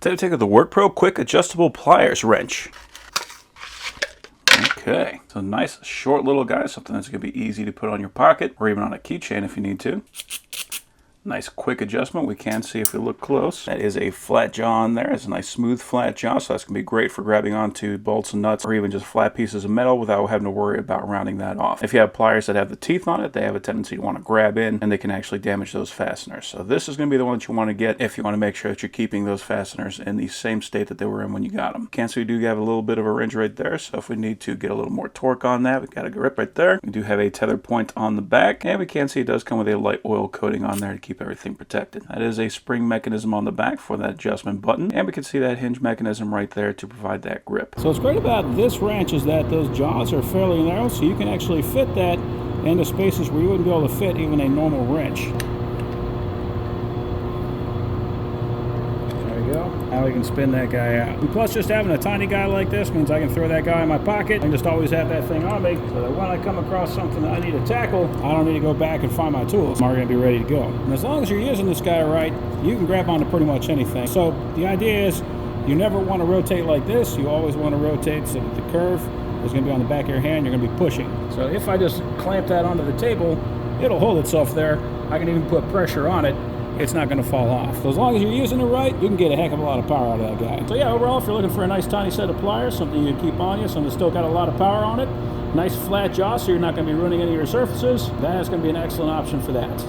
Today we take the WORKPRO quick adjustable pliers wrench. Okay, so nice short little guy, something that's going to be easy to put on your pocket or even on a keychain if you need to. Nice quick adjustment. We can see if we look close. That is a flat jaw on there. It's a nice smooth flat jaw, so that's going to be great for grabbing onto bolts and nuts or even just flat pieces of metal without having to worry about rounding that off. If you have pliers that have the teeth on it, they have a tendency to want to grab in and they can actually damage those fasteners. So this is going to be the one that you want to get if you want to make sure that you're keeping those fasteners in the same state that they were in when you got them. Can see we do have a little bit of a wrench right there, so if we need to get a little more torque on that, we got a grip right there. We do have a tether point on the back, and we can see it does come with a light oil coating on there to keep everything protected. That is a spring mechanism on the back for that adjustment button, and we can see that hinge mechanism right there to provide that grip. So what's great about this wrench is that those jaws are fairly narrow, so you can actually fit that into spaces where you wouldn't be able to fit even a normal wrench. There we go. Now we can spin that guy out. And plus, just having a tiny guy like this means I can throw that guy in my pocket and just always have that thing on me, so that when I come across something that I need to tackle, I don't need to go back and find my tools. I'm already going to be ready to go. And as long as you're using this guy right, you can grab onto pretty much anything. So the idea is you never want to rotate like this. You always want to rotate so that the curve is going to be on the back of your hand. You're going to be pushing. So if I just clamp that onto the table, it'll hold itself there. I can even put pressure on it. It's not going to fall off. So as long as you're using it right, you can get a heck of a lot of power out of that guy. So yeah, overall, if you're looking for a nice tiny set of pliers, something you can keep on you, something that's still got a lot of power on it, nice flat jaw so you're not going to be ruining any of your surfaces, that's going to be an excellent option for that.